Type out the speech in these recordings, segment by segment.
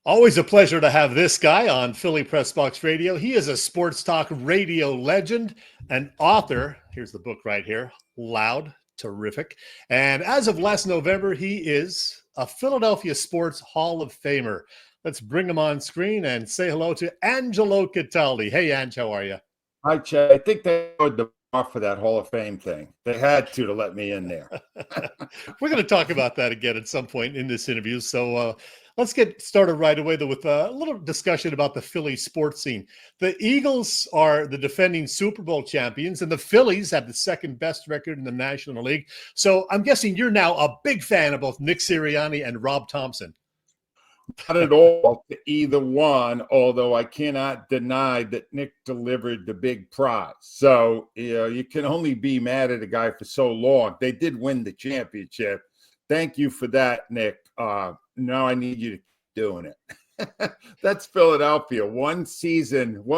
Always a pleasure to have this guy on Philly Pressbox Radio. He is a sports talk radio legend and author. Here's the book right here, Loud, Terrific. And as of last November, he is a Philadelphia Sports Hall of Famer. Let's bring him on screen and say hello to Angelo Cataldi. Hey, Ange, how are you? Hi, Chet. I think they lowered the bar for that Hall of Fame thing. They had to let me in there. We're going to talk about that again at some point in this interview. So let's get started right away, though, with a little discussion about the Philly sports scene. The Eagles are the defending Super Bowl champions, and the Phillies have the second best record in the National League. So I'm guessing you're now a big fan of both Nick Sirianni and Rob Thompson. Not at all to either one, although I cannot deny that Nick delivered the big prize. So, you can only be mad at a guy for so long. They did win the championship. Thank you for that, Nick. Now I need you to keep doing it. That's Philadelphia. One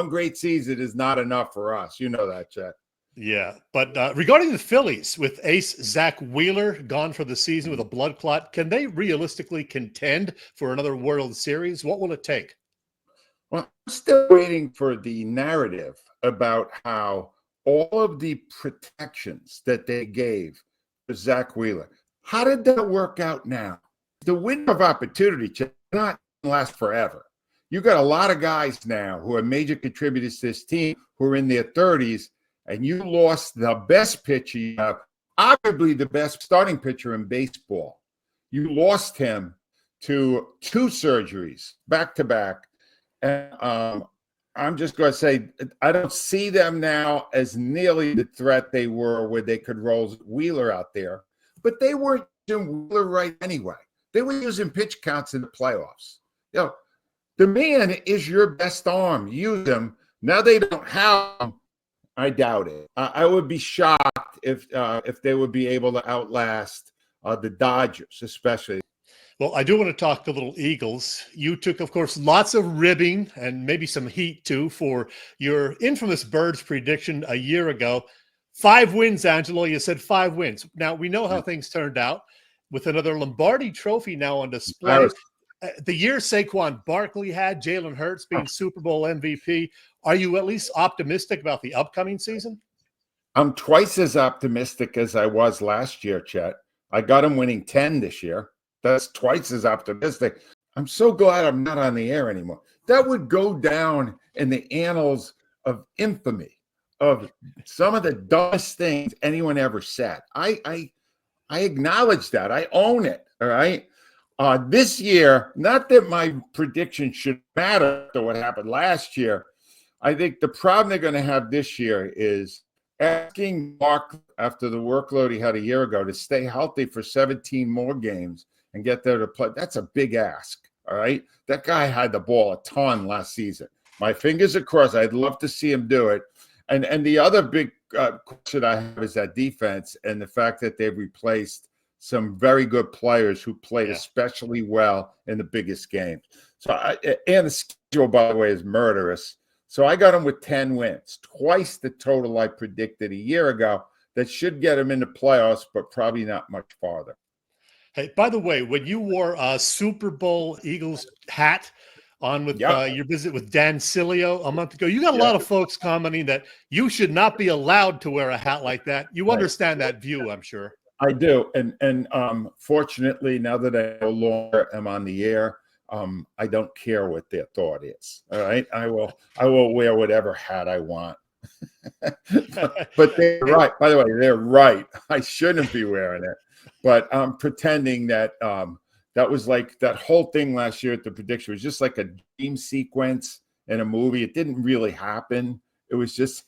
great season is not enough for us. You know that, Chet. Yeah, but regarding the Phillies, with ace Zach Wheeler gone for the season with a blood clot, can they realistically contend for another World Series? What will it take? Well, I'm still waiting for the narrative about how all of the protections that they gave for Zach Wheeler, how did that work out now? The window of opportunity cannot last forever. You got a lot of guys now who are major contributors to this team who are in their 30s, and you lost the best pitcher you have, arguably the best starting pitcher in baseball. You lost him to 2 surgeries back to back. And I'm just going to say, I don't see them now as nearly the threat they were where they could roll Wheeler out there. But they weren't using Wheeler right anyway. They were using pitch counts in the playoffs. The man is your best arm. Use him. Now they don't have him. I doubt it. I would be shocked if they would be able to outlast the Dodgers, especially. Well, I do want to talk the little Eagles. You took, of course, lots of ribbing and maybe some heat, too, for your infamous Birds prediction a year ago. 5 wins, Angelo. You said 5 wins. Now, we know how things turned out with another Lombardi trophy now on display. The year Saquon Barkley had, Jalen Hurts being Super Bowl MVP. Are you at least optimistic about the upcoming season? I'm twice as optimistic as I was last year, Chet. I got him winning 10 this year. That's twice as optimistic. I'm so glad I'm not on the air anymore. That would go down in the annals of infamy of some of the dumbest things anyone ever said. I acknowledge that. I own it, all right? This year, not that my prediction should matter to what happened last year. I think the problem they're going to have this year is asking Mark, after the workload he had a year ago, to stay healthy for 17 more games and get there to play. That's a big ask, all right? That guy had the ball a ton last season. My fingers are crossed. I'd love to see him do it. And the other big question I have is that defense and the fact that they've replaced some very good players who played especially well in the biggest game. And the schedule, by the way, is murderous. So I got them with 10 wins, twice the total I predicted a year ago. That should get them into playoffs, but probably not much farther. Hey, by the way, when you wore a Super Bowl Eagles hat on with your visit with Dan Sileo a month ago, you got a lot of folks commenting that you should not be allowed to wear a hat like that. You understand that view, I'm sure. I do, and fortunately, now that I no longer am on the air, I don't care what their thought is. All right, I will wear whatever hat I want. But they're right. By the way, they're right. I shouldn't be wearing it, but I'm pretending that that was like that whole thing last year at the prediction was just like a dream sequence in a movie. It didn't really happen. It was just,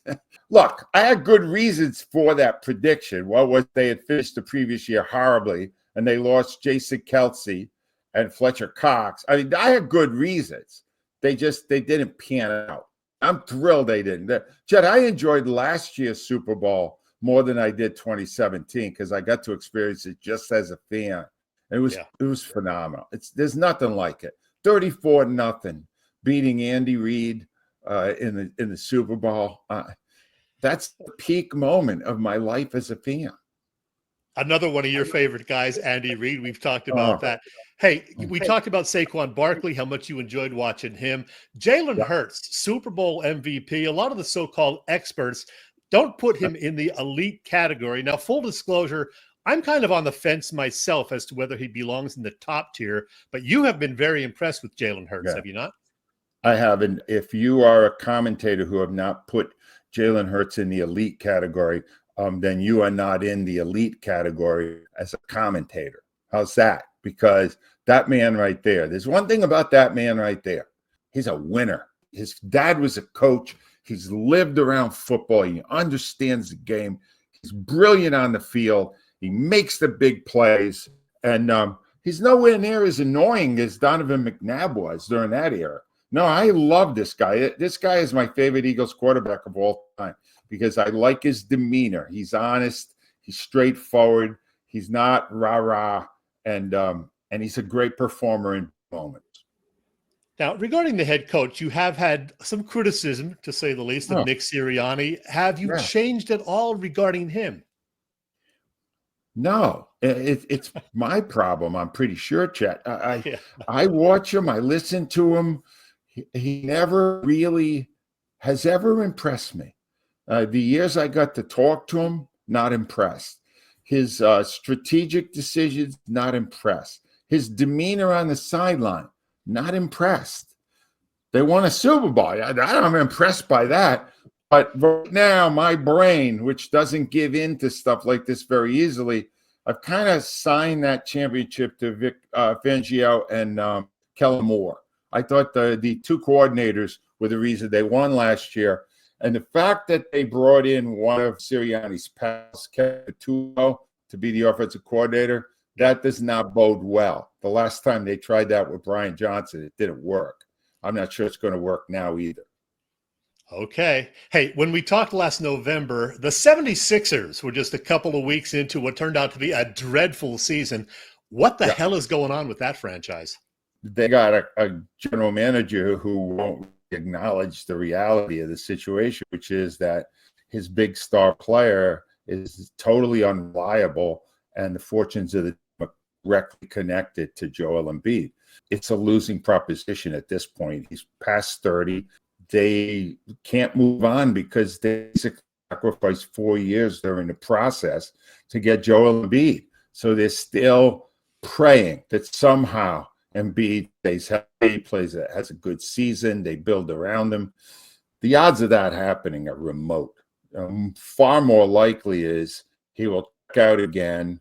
look, I had good reasons for that prediction. What was they had finished the previous year horribly, and they lost Jason Kelsey and Fletcher Cox. I mean, I had good reasons. They didn't pan out. I'm thrilled they didn't. Chet, I enjoyed last year's Super Bowl more than I did 2017 because I got to experience it just as a fan. It was phenomenal. There's nothing like it. 34-0 beating Andy Reid in the Super Bowl. That's the peak moment of my life as a fan. Another one of your favorite guys, Andy Reid. We've talked about that. Hey, we talked about Saquon Barkley, how much you enjoyed watching him. Jalen Hurts, Super Bowl MVP. A lot of the so-called experts don't put him in the elite category. Now, full disclosure, I'm kind of on the fence myself as to whether he belongs in the top tier, but you have been very impressed with Jalen Hurts, have you not? I haven't. If you are a commentator who have not put Jalen Hurts in the elite category, then you are not in the elite category as a commentator. How's that? Because that man right there, there's one thing about that man right there. He's a winner. His dad was a coach. He's lived around football. He understands the game. He's brilliant on the field. He makes the big plays. And he's nowhere near as annoying as Donovan McNabb was during that era. No, I love this guy. This guy is my favorite Eagles quarterback of all time because I like his demeanor. He's honest. He's straightforward. He's not rah-rah. And he's a great performer in moments. Now, regarding the head coach, you have had some criticism, to say the least, of Nick Sirianni. Have you changed at all regarding him? No, it's my problem. I'm pretty sure, Chet. I watch him. I listen to him. He never really has ever impressed me. The years I got to talk to him, not impressed. His strategic decisions, not impressed. His demeanor on the sideline, not impressed. They won a Super Bowl. I'm impressed by that. But right now, my brain, which doesn't give in to stuff like this very easily, I've kind of signed that championship to Vic Fangio and Kellen Moore. I thought the two coordinators were the reason they won last year. And the fact that they brought in one of Sirianni's pals, to be the offensive coordinator, that does not bode well. The last time they tried that with Brian Johnson, it didn't work. I'm not sure it's going to work now either. Okay. Hey, when we talked last November, the 76ers were just a couple of weeks into what turned out to be a dreadful season. What the hell is going on with that franchise? They got a general manager who won't acknowledge the reality of the situation, which is that his big star player is totally unreliable and the fortunes of the team are directly connected to Joel Embiid. It's a losing proposition at this point. He's past 30. They can't move on because they sacrificed 4 years during the process to get Joel Embiid. So they're still praying that somehow Embiid stays healthy, has a good season. They build around him. The odds of that happening are remote. Far more likely is he will check out again.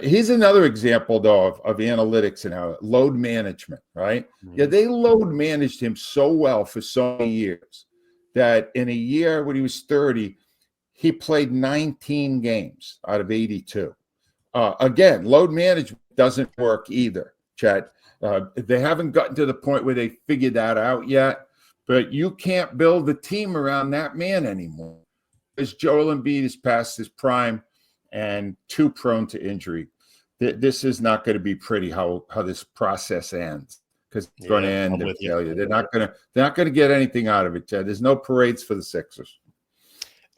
Here's another example, though, of analytics and how load management, right? Mm-hmm. Yeah, they load managed him so well for so many years that in a year when he was 30, he played 19 games out of 82. Again, load management doesn't work either, Chet. They haven't gotten to the point where they figured that out yet, but you can't build a team around that man anymore because Joel Embiid is past his prime and too prone to injury. This is not going to be pretty how this process ends because it's going to end in failure. They're not going to get anything out of it, Ted. There's no parades for the Sixers.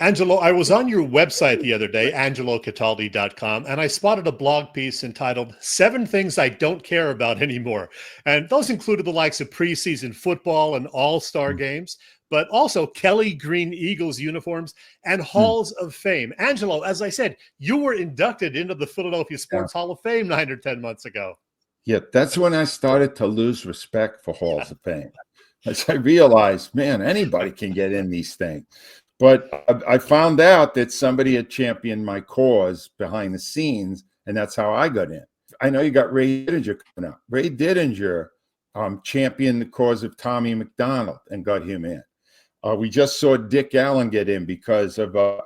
Angelo, I was on your website the other day, angelocataldi.com, and I spotted a blog piece entitled 7 Things I Don't Care About Anymore. And those included the likes of preseason football and all-star games, but also Kelly Green Eagles uniforms and halls of fame. Angelo, as I said, you were inducted into the Philadelphia Sports Hall of Fame 9 or 10 months ago. Yeah, that's when I started to lose respect for halls of fame. As I realized, man, anybody can get in these things. But I found out that somebody had championed my cause behind the scenes, and that's how I got in. I know you got Ray Didinger coming up. Ray Didinger championed the cause of Tommy McDonald and got him in. We just saw Dick Allen get in because of a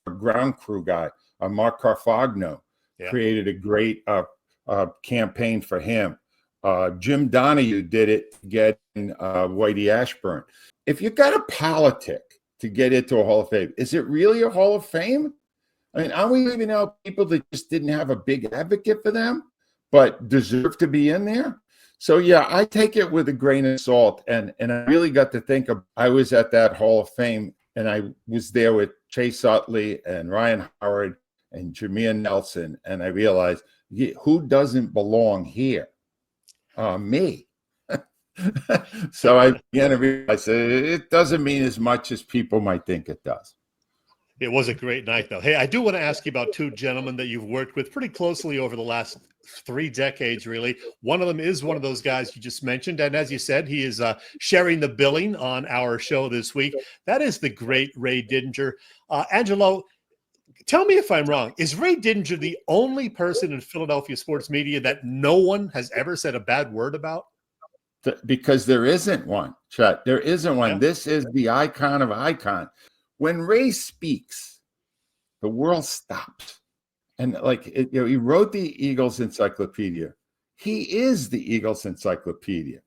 ground crew guy, Mark Carfagno, created a great campaign for him. Jim Donahue did it to get in Whitey Ashburn. If you got a politic to get into a Hall of Fame, is it really a Hall of Fame? I mean, are we leaving out people that just didn't have a big advocate for them, but deserve to be in there? So, yeah, I take it with a grain of salt. And I really got to think of, I was at that Hall of Fame, and I was there with Chase Utley and Ryan Howard and Jameer Nelson, and I realized, who doesn't belong here? Me. So I began to realize it doesn't mean as much as people might think it does. It was a great night, though. Hey, I do want to ask you about two gentlemen that you've worked with pretty closely over the last 3 decades, really. One of them is one of those guys you just mentioned. And as you said, he is sharing the billing on our show this week. That is the great Ray Didinger. Angelo, tell me if I'm wrong. Is Ray Didinger the only person in Philadelphia sports media that no one has ever said a bad word about? Because there isn't one, Chet. There isn't one. Yeah. This is the icon of icon. When Ray speaks, the world stops. And he wrote the Eagles Encyclopedia. He is the Eagles Encyclopedia.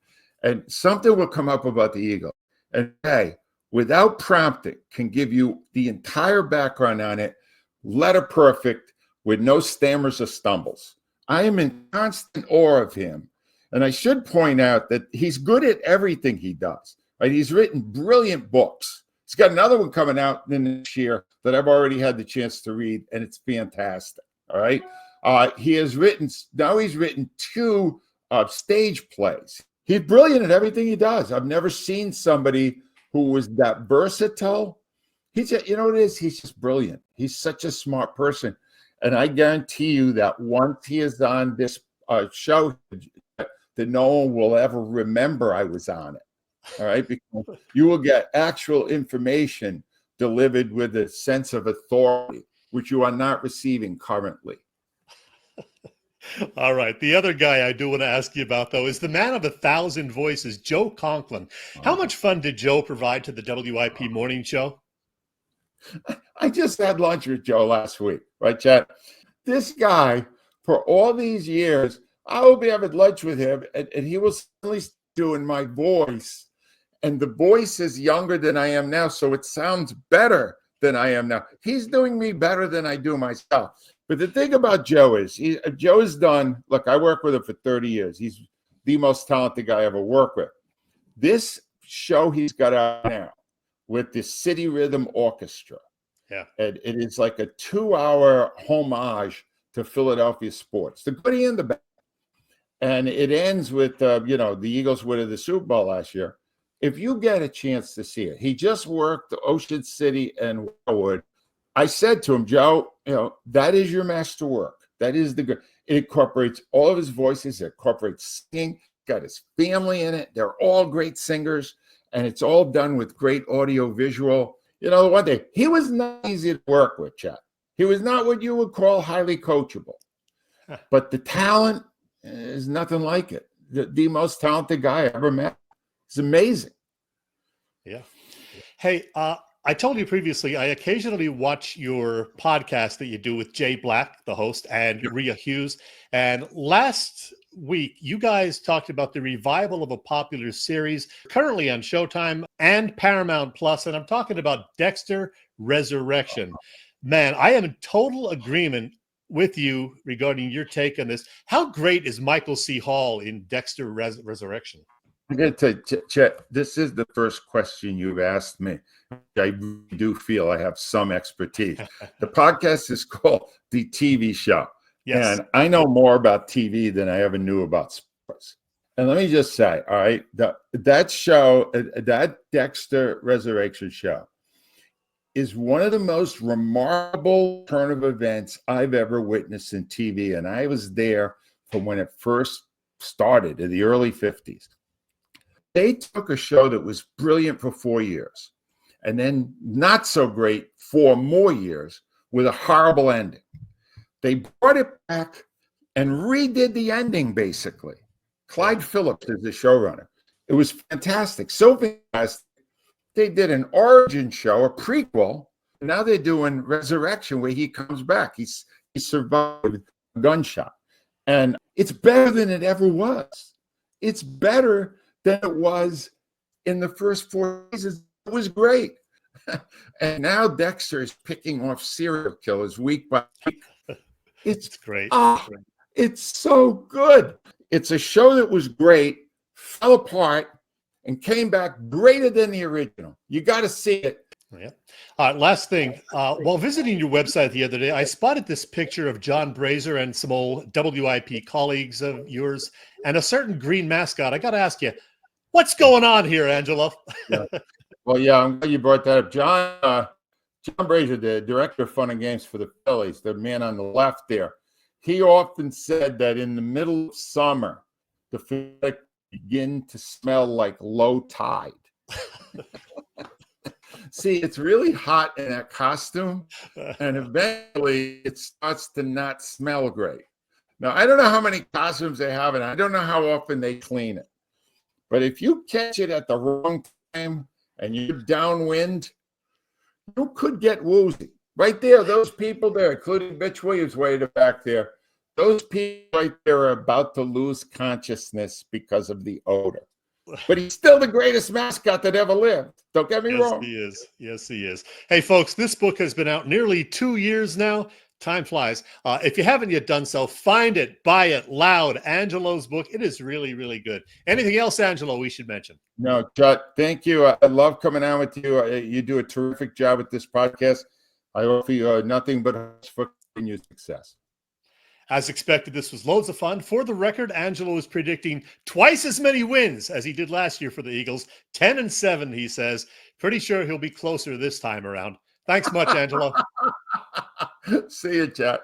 And something will come up about the Eagles. And hey, without prompting, can give you the entire background on it, letter perfect, with no stammers or stumbles. I am in constant awe of him. And I should point out that he's good at everything he does. Right? He's written brilliant books. He's got another one coming out this year that I've already had the chance to read, and it's fantastic. All right. He's written 2 stage plays. He's brilliant at everything he does. I've never seen somebody who was that versatile. He's just, you know what it is? He's just brilliant. He's such a smart person. And I guarantee you that once he is on this show, that no one will ever remember I was on it. All right, because you will get actual information delivered with a sense of authority, which you are not receiving currently. All right. The other guy I do want to ask you about, though, is the man of 1,000 voices, Joe Conklin. How much fun did Joe provide to the WIP morning show? I just had lunch with Joe last week, right, Chet? This guy, for all these years, I will be having lunch with him, and he will suddenly doing my voice. And the voice is younger than I am now, so it sounds better than I am now. He's doing me better than I do myself. But the thing about Joe is, Joe's done, look, I worked with him for 30 years. He's the most talented guy I ever worked with. This show he's got out now with the City Rhythm Orchestra. Yeah. And it is like a 2-hour homage to Philadelphia sports, the good and the bad. And it ends with, the Eagles winning the Super Bowl last year. If you get a chance to see it, he just worked Ocean City and Wildwood. I said to him, Joe, that is your masterwork. That is the good. It incorporates all of his voices. It incorporates singing. Got his family in it. They're all great singers. And it's all done with great audio visual. One thing, he was not easy to work with, Chet. He was not what you would call highly coachable. But the talent is nothing like it. The most talented guy I ever met. It's amazing. Yeah. Hey, I told you previously, I occasionally watch your podcast that you do with Jay Black, the host, and Rhea Hughes. And last week, you guys talked about the revival of a popular series currently on Showtime and Paramount Plus. And I'm talking about Dexter Resurrection. Man, I am in total agreement with you regarding your take on this. How great is Michael C. Hall in Dexter Resurrection? I'm going to tell you, Chet, this is the first question you've asked me. I do feel I have some expertise. The podcast is called The TV Show. Yes. And I know more about TV than I ever knew about sports. And let me just say, all right, that show, that Dexter Resurrection show, is one of the most remarkable turn of events I've ever witnessed in TV. And I was there from when it first started in the early 50s. They took a show that was brilliant for 4 years and then not so great 4 more years with a horrible ending. They brought it back and redid the ending, basically. Clyde Phillips is the showrunner. It was fantastic. So fantastic. They did an origin show, a prequel. And now they're doing Resurrection where he comes back. He survived a gunshot. And it's better than it ever was. It's better than it was in the first 4 seasons. It was great. And now Dexter is picking off serial killers week by week. It's great. It's so good. It's a show that was great, fell apart, and came back greater than the original. You got to see it. Yeah. All right. Last thing. While visiting your website the other day, I spotted this picture of John Brazier and some old WIP colleagues of yours and a certain green mascot. I got to ask you, what's going on here, Angelo? Yeah. Well, yeah, I'm glad you brought that up. John Brazier, the director of fun and games for the Phillies, the man on the left there, he often said that in the middle of summer, the Phillies begin to smell like low tide. See, it's really hot in that costume, and eventually it starts to not smell great. Now, I don't know how many costumes they have, and I don't know how often they clean it. But if you catch it at the wrong time and you're downwind, you could get woozy. Right there, those people there, including Mitch Williams way back there, those people right there are about to lose consciousness because of the odor. But he's still the greatest mascot that ever lived. Don't get me wrong. Yes, he is. Yes, he is. Hey, folks, this book has been out nearly 2 years now. Time flies. If you haven't yet done so, find it, buy it, loud. Angelo's book. It is really, really good. Anything else, Angelo, we should mention? No, Judd, thank you. I love coming on with you. You do a terrific job with this podcast. I offer you nothing but for continued success. As expected, this was loads of fun. For the record, Angelo is predicting twice as many wins as he did last year for the Eagles. 10-7, he says. Pretty sure he'll be closer this time around. Thanks much, Angelo. See you, Chet.